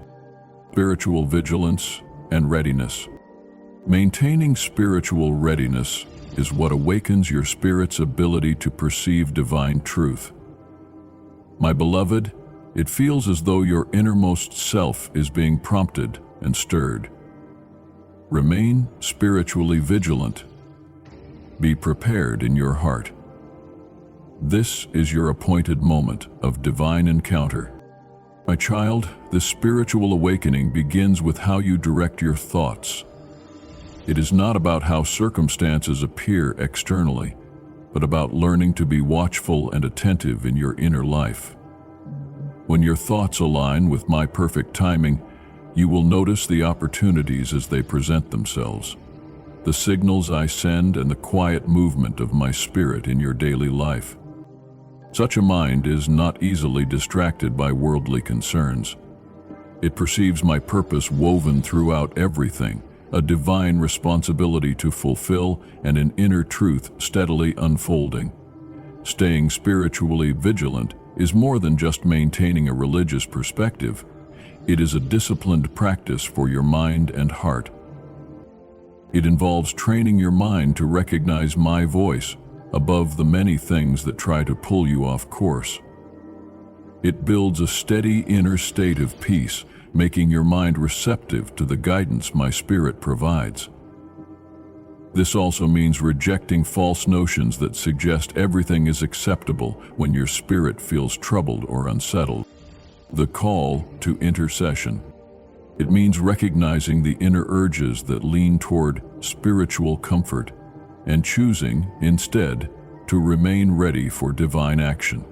Speaker 1: Spiritual vigilance and readiness. Maintaining spiritual readiness is what awakens your spirit's ability to perceive divine truth. My beloved, it feels as though your innermost self is being prompted and stirred. Remain spiritually vigilant. Be prepared in your heart. This is your appointed moment of divine encounter. My child, this spiritual awakening begins with how you direct your thoughts. It is not about how circumstances appear externally, but about learning to be watchful and attentive in your inner life. When your thoughts align with my perfect timing, you will notice the opportunities as they present themselves, the signals I send, and the quiet movement of my spirit in your daily life. Such a mind is not easily distracted by worldly concerns. It perceives my purpose woven throughout everything, a divine responsibility to fulfill, and an inner truth steadily unfolding. Staying spiritually vigilant is more than just maintaining a religious perspective. It is a disciplined practice for your mind and heart. It involves training your mind to recognize my voice above the many things that try to pull you off course. It builds a steady inner state of peace, making your mind receptive to the guidance my spirit provides. This also means rejecting false notions that suggest everything is acceptable when your spirit feels troubled or unsettled. The call to intercession. It means recognizing the inner urges that lean toward spiritual comfort and choosing, instead, to remain ready for divine action.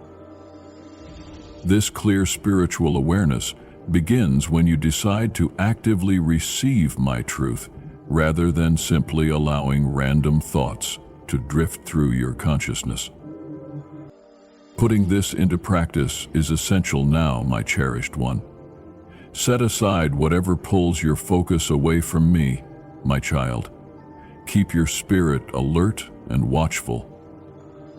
Speaker 1: This clear spiritual awareness begins when you decide to actively receive my truth rather than simply allowing random thoughts to drift through your consciousness. Putting this into practice is essential now, my cherished one. Set aside whatever pulls your focus away from me, my child. Keep your spirit alert and watchful.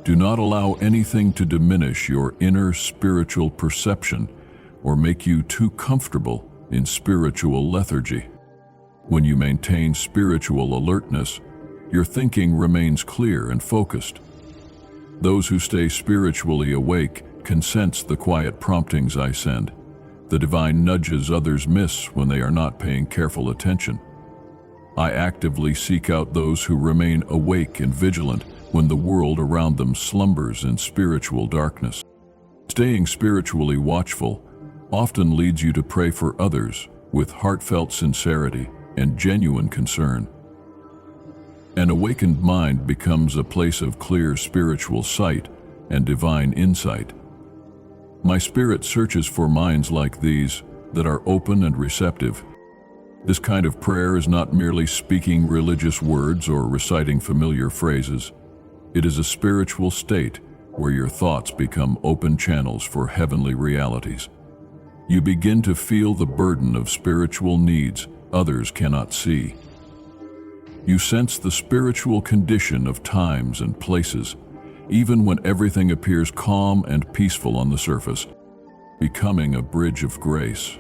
Speaker 1: Do not allow anything to diminish your inner spiritual perception or make you too comfortable in spiritual lethargy. When you maintain spiritual alertness, your thinking remains clear and focused. Those who stay spiritually awake can sense the quiet promptings I send, the divine nudges others miss when they are not paying careful attention. I actively seek out those who remain awake and vigilant when the world around them slumbers in spiritual darkness. Staying spiritually watchful often leads you to pray for others with heartfelt sincerity and genuine concern. An awakened mind becomes a place of clear spiritual sight and divine insight. My spirit searches for minds like these that are open and receptive. This kind of prayer is not merely speaking religious words or reciting familiar phrases. It is a spiritual state where your thoughts become open channels for heavenly realities. You begin to feel the burden of spiritual needs others cannot see. You sense the spiritual condition of times and places, even when everything appears calm and peaceful on the surface, becoming a bridge of grace.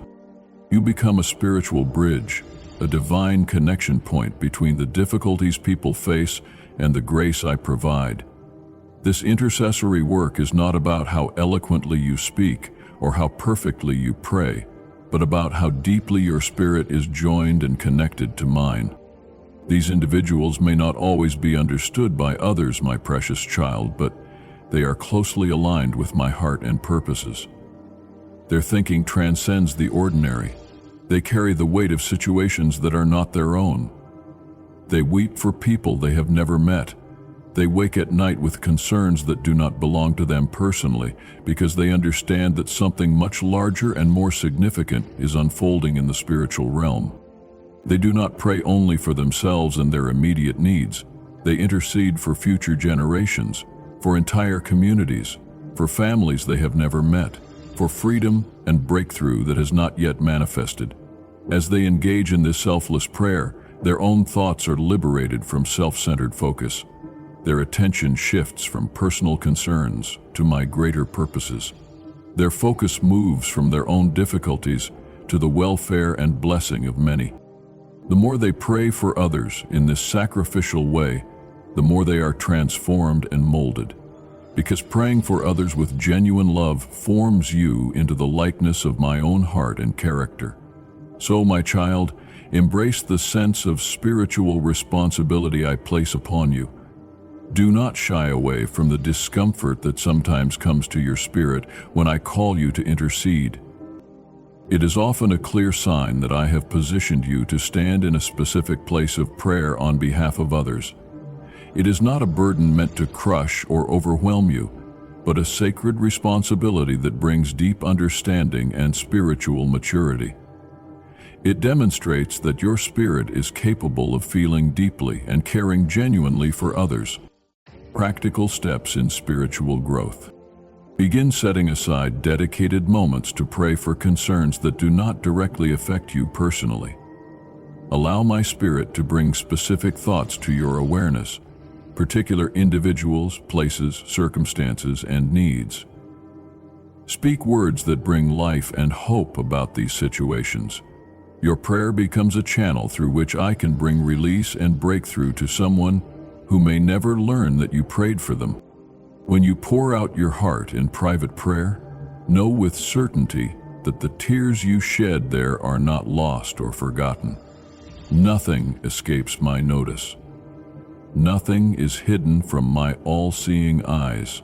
Speaker 1: You become a spiritual bridge, a divine connection point between the difficulties people face and the grace I provide. This intercessory work is not about how eloquently you speak or how perfectly you pray, but about how deeply your spirit is joined and connected to mine. These individuals may not always be understood by others, my precious child, but they are closely aligned with my heart and purposes. Their thinking transcends the ordinary. They carry the weight of situations that are not their own. They weep for people they have never met. They wake at night with concerns that do not belong to them personally because they understand that something much larger and more significant is unfolding in the spiritual realm. They do not pray only for themselves and their immediate needs. They intercede for future generations, for entire communities, for families they have never met, for freedom and breakthrough that has not yet manifested. As they engage in this selfless prayer, their own thoughts are liberated from self-centered focus. Their attention shifts from personal concerns to my greater purposes. Their focus moves from their own difficulties to the welfare and blessing of many. The more they pray for others in this sacrificial way, the more they are transformed and molded. Because praying for others with genuine love forms you into the likeness of my own heart and character. So, my child, embrace the sense of spiritual responsibility I place upon you. Do not shy away from the discomfort that sometimes comes to your spirit when I call you to intercede. It is often a clear sign that I have positioned you to stand in a specific place of prayer on behalf of others. It is not a burden meant to crush or overwhelm you, but a sacred responsibility that brings deep understanding and spiritual maturity. It demonstrates that your spirit is capable of feeling deeply and caring genuinely for others. Practical steps in spiritual growth. Begin setting aside dedicated moments to pray for concerns that do not directly affect you personally. Allow my spirit to bring specific thoughts to your awareness, particular individuals, places, circumstances, and needs. Speak words that bring life and hope about these situations. Your prayer becomes a channel through which I can bring release and breakthrough to someone who may never learn that you prayed for them. When you pour out your heart in private prayer, know with certainty that the tears you shed there are not lost or forgotten. Nothing escapes my notice. Nothing is hidden from my all-seeing eyes.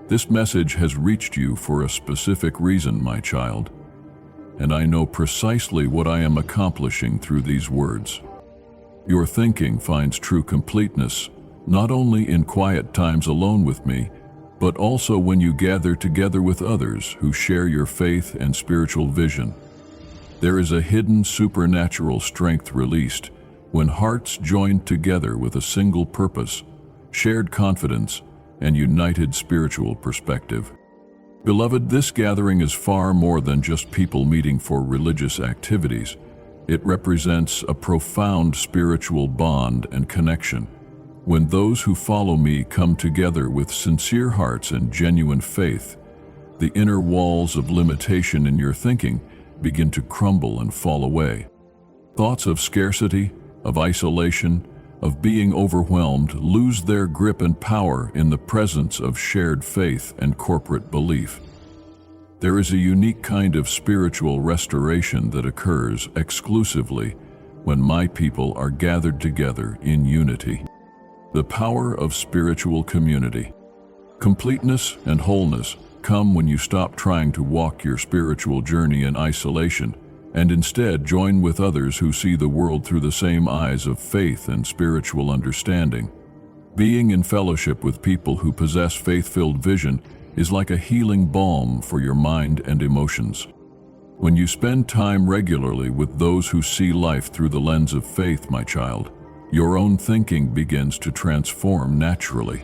Speaker 1: This message has reached you for a specific reason, my child, and I know precisely what I am accomplishing through these words. Your thinking finds true completeness not only in quiet times alone with me, but also when you gather together with others who share your faith and spiritual vision. There is a hidden supernatural strength released when hearts join together with a single purpose, shared confidence, and united spiritual perspective. Beloved, this gathering is far more than just people meeting for religious activities. It represents a profound spiritual bond and connection. When those who follow me come together with sincere hearts and genuine faith, the inner walls of limitation in your thinking begin to crumble and fall away. Thoughts of scarcity, of isolation, of being overwhelmed lose their grip and power in the presence of shared faith and corporate belief. There is a unique kind of spiritual restoration that occurs exclusively when my people are gathered together in unity. The power of spiritual community. Completeness and wholeness come when you stop trying to walk your spiritual journey in isolation and instead join with others who see the world through the same eyes of faith and spiritual understanding. Being in fellowship with people who possess faith-filled vision is like a healing balm for your mind and emotions. When you spend time regularly with those who see life through the lens of faith, my child, your own thinking begins to transform naturally.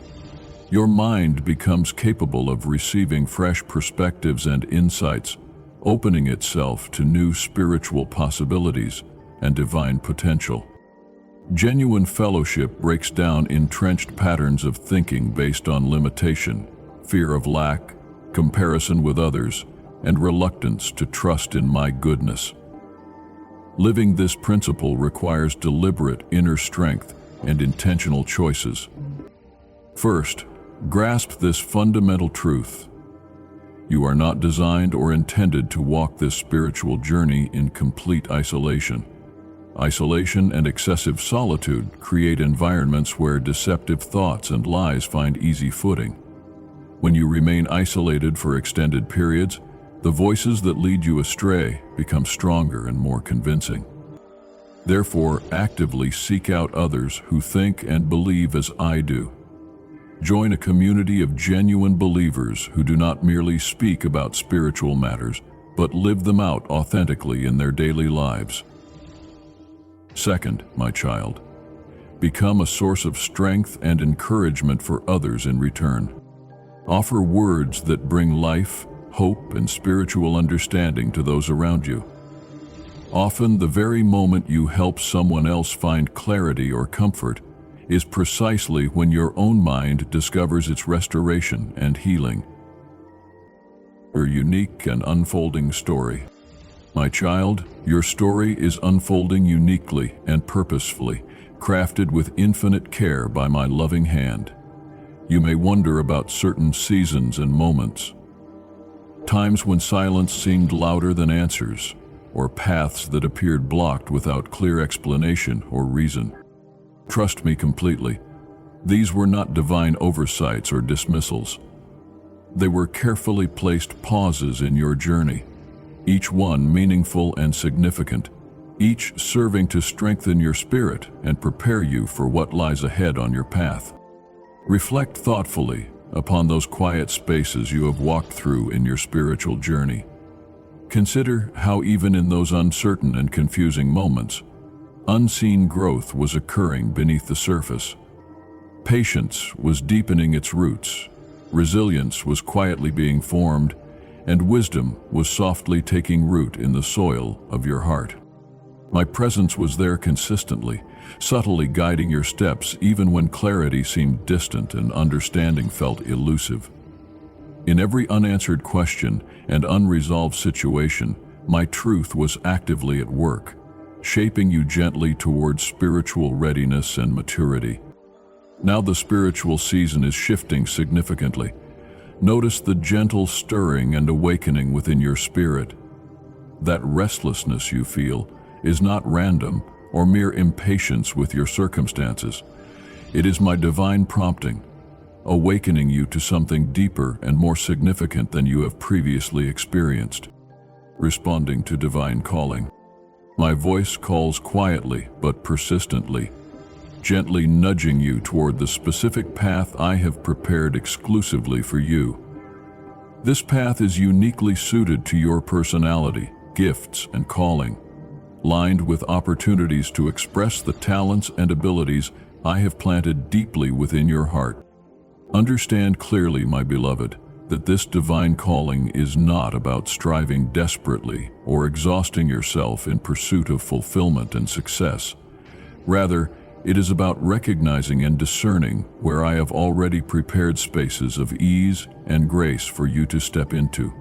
Speaker 1: Your mind becomes capable of receiving fresh perspectives and insights, opening itself to new spiritual possibilities and divine potential. Genuine fellowship breaks down entrenched patterns of thinking based on limitation, fear of lack, comparison with others, and reluctance to trust in my goodness. Living this principle requires deliberate inner strength and intentional choices. First, grasp this fundamental truth. You are not designed or intended to walk this spiritual journey in complete isolation. Isolation and excessive solitude create environments where deceptive thoughts and lies find easy footing. When you remain isolated for extended periods, the voices that lead you astray become stronger and more convincing. Therefore, actively seek out others who think and believe as I do. Join a community of genuine believers who do not merely speak about spiritual matters, but live them out authentically in their daily lives. Second, my child, become a source of strength and encouragement for others in return. Offer words that bring life, hope, and spiritual understanding to those around you. Often, the very moment you help someone else find clarity or comfort is precisely when your own mind discovers its restoration and healing. Your unique and unfolding story. My child, your story is unfolding uniquely and purposefully, crafted with infinite care by my loving hand. You may wonder about certain seasons and moments, times when silence seemed louder than answers, or paths that appeared blocked without clear explanation or reason. Trust me completely, these were not divine oversights or dismissals. They were carefully placed pauses in your journey, each one meaningful and significant, each serving to strengthen your spirit and prepare you for what lies ahead on your path. Reflect thoughtfully upon those quiet spaces you have walked through in your spiritual journey. Consider how even in those uncertain and confusing moments, unseen growth was occurring beneath the surface. Patience was deepening its roots, resilience was quietly being formed, and wisdom was softly taking root in the soil of your heart. My presence was there consistently, subtly guiding your steps even when clarity seemed distant and understanding felt elusive. In every unanswered question and unresolved situation, my truth was actively at work, shaping you gently towards spiritual readiness and maturity. Now the spiritual season is shifting significantly. Notice the gentle stirring and awakening within your spirit. That restlessness you feel is not random or mere impatience with your circumstances. It is my divine prompting, awakening you to something deeper and more significant than you have previously experienced. Responding to divine calling. My voice calls quietly but persistently, gently nudging you toward the specific path I have prepared exclusively for you. This path is uniquely suited to your personality, gifts, and calling, lined with opportunities to express the talents and abilities I have planted deeply within your heart. Understand clearly, my beloved, that this divine calling is not about striving desperately or exhausting yourself in pursuit of fulfillment and success. Rather, it is about recognizing and discerning where I have already prepared spaces of ease and grace for you to step into.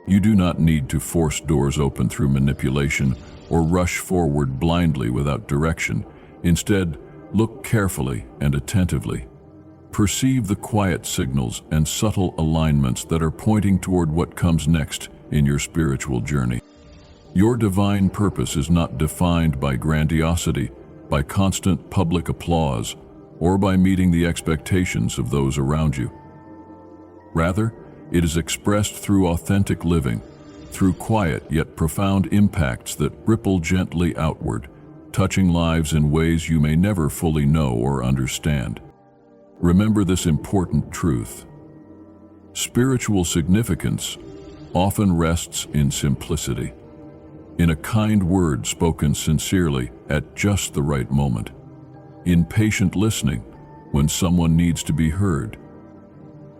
Speaker 1: You do not need to force doors open through manipulation or rush forward blindly without direction. Instead, look carefully and attentively. Perceive the quiet signals and subtle alignments that are pointing toward what comes next in your spiritual journey. Your divine purpose is not defined by grandiosity, by constant public applause, or by meeting the expectations of those around you. Rather, it is expressed through authentic living, through quiet yet profound impacts that ripple gently outward, touching lives in ways you may never fully know or understand. Remember this important truth. Spiritual significance often rests in simplicity, in a kind word spoken sincerely at just the right moment, in patient listening when someone needs to be heard,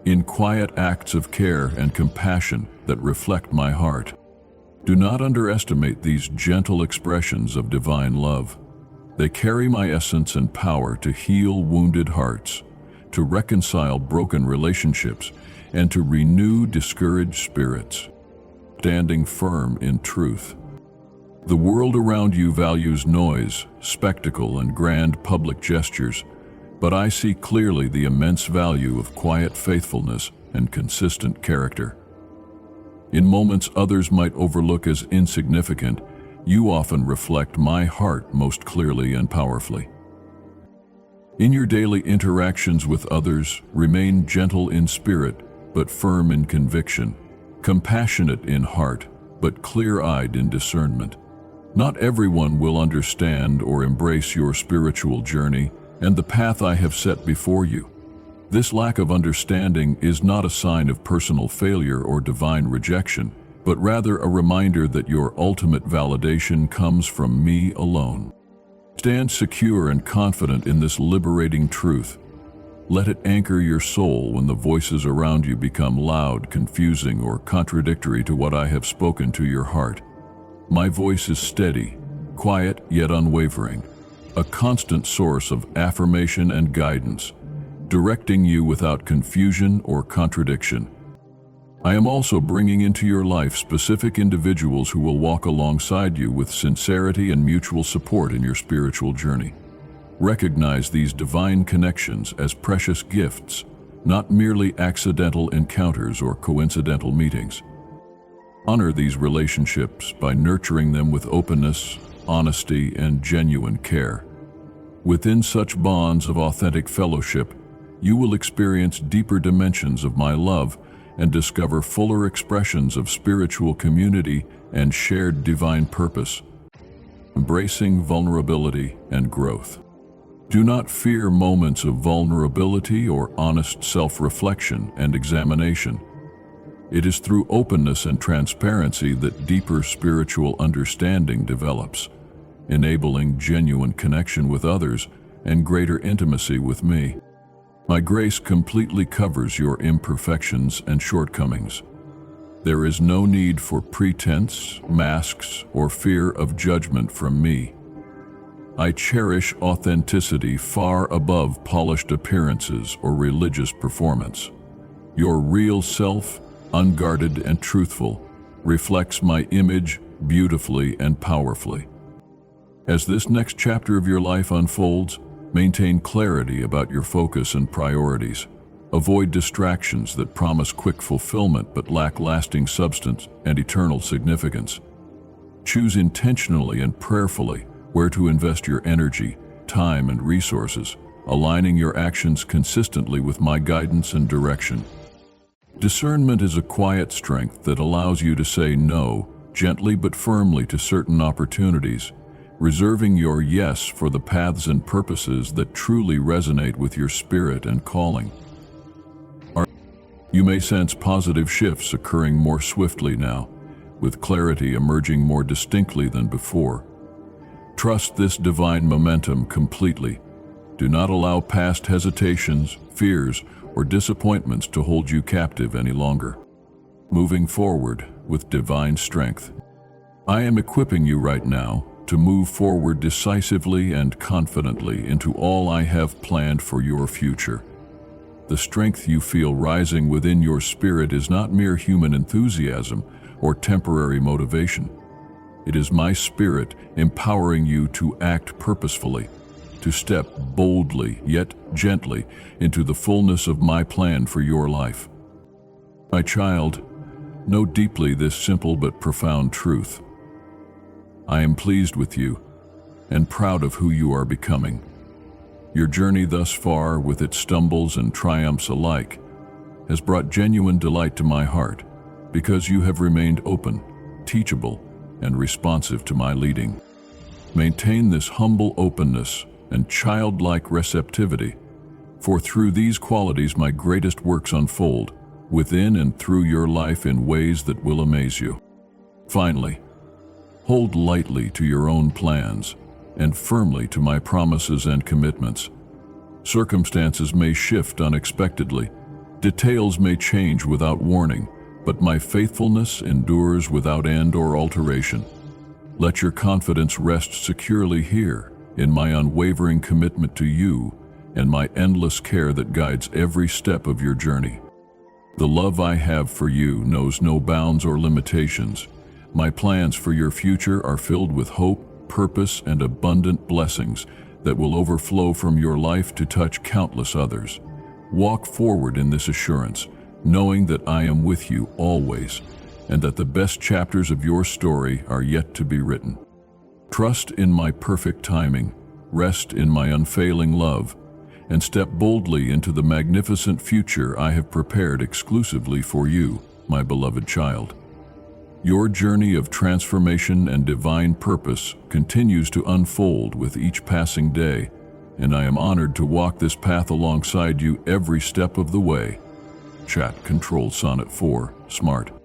Speaker 1: in quiet acts of care and compassion that reflect my heart. Do not underestimate these gentle expressions of divine love. They carry my essence and power to heal wounded hearts, to reconcile broken relationships, and to renew discouraged spirits. Standing firm in truth. The world around you values noise, spectacle, and grand public gestures, but I see clearly the immense value of quiet faithfulness and consistent character. In moments others might overlook as insignificant, you often reflect my heart most clearly and powerfully. In your daily interactions with others, remain gentle in spirit, but firm in conviction, compassionate in heart, but clear-eyed in discernment. Not everyone will understand or embrace your spiritual journey and the path I have set before you. This lack of understanding is not a sign of personal failure or divine rejection, but rather a reminder that your ultimate validation comes from me alone. Stand secure and confident in this liberating truth. Let it anchor your soul when the voices around you become loud, confusing, or contradictory to what I have spoken to your heart. My voice is steady, quiet yet unwavering, a constant source of affirmation and guidance, directing you without confusion or contradiction. I am also bringing into your life specific individuals who will walk alongside you with sincerity and mutual support in your spiritual journey. Recognize these divine connections as precious gifts, not merely accidental encounters or coincidental meetings. Honor these relationships by nurturing them with openness, honesty, and genuine care. Within such bonds of authentic fellowship, you will experience deeper dimensions of my love and discover fuller expressions of spiritual community and shared divine purpose. Embracing vulnerability and growth. Do not fear moments of vulnerability or honest self-reflection and examination. It is through openness and transparency that deeper spiritual understanding develops, enabling genuine connection with others and greater intimacy with me. My grace completely covers your imperfections and shortcomings. There is no need for pretense, masks, or fear of judgment from me. I cherish authenticity far above polished appearances or religious performance. Your real self, unguarded and truthful, reflects my image beautifully and powerfully. As this next chapter of your life unfolds, maintain clarity about your focus and priorities. Avoid distractions that promise quick fulfillment but lack lasting substance and eternal significance. Choose intentionally and prayerfully where to invest your energy, time, and resources, aligning your actions consistently with my guidance and direction. Discernment is a quiet strength that allows you to say no gently but firmly to certain opportunities, reserving your yes for the paths and purposes that truly resonate with your spirit and calling. You may sense positive shifts occurring more swiftly now, with clarity emerging more distinctly than before. Trust this divine momentum completely. Do not allow past hesitations, fears, or disappointments to hold you captive any longer. Moving forward with divine strength. I am equipping you right now to move forward decisively and confidently into all I have planned for your future. The strength you feel rising within your spirit is not mere human enthusiasm or temporary motivation. It is my spirit empowering you to act purposefully, to step boldly yet gently into the fullness of my plan for your life. My child, know deeply this simple but profound truth. I am pleased with you and proud of who you are becoming. Your journey thus far, with its stumbles and triumphs alike, has brought genuine delight to my heart because you have remained open, teachable, and responsive to my leading. Maintain this humble openness and childlike receptivity, for through these qualities my greatest works unfold within and through your life in ways that will amaze you. Finally, hold lightly to your own plans and firmly to my promises and commitments. Circumstances may shift unexpectedly, details may change without warning, but my faithfulness endures without end or alteration. Let your confidence rest securely here in my unwavering commitment to you and my endless care that guides every step of your journey. The love I have for you knows no bounds or limitations. My plans for your future are filled with hope, purpose, and abundant blessings that will overflow from your life to touch countless others. Walk forward in this assurance, knowing that I am with you always, and that the best chapters of your story are yet to be written. Trust in my perfect timing, rest in my unfailing love, and step boldly into the magnificent future I have prepared exclusively for you, my beloved child. Your journey of transformation and divine purpose continues to unfold with each passing day, and I am honored to walk this path alongside you every step of the way. Chat Control Sonnet 4 Smart.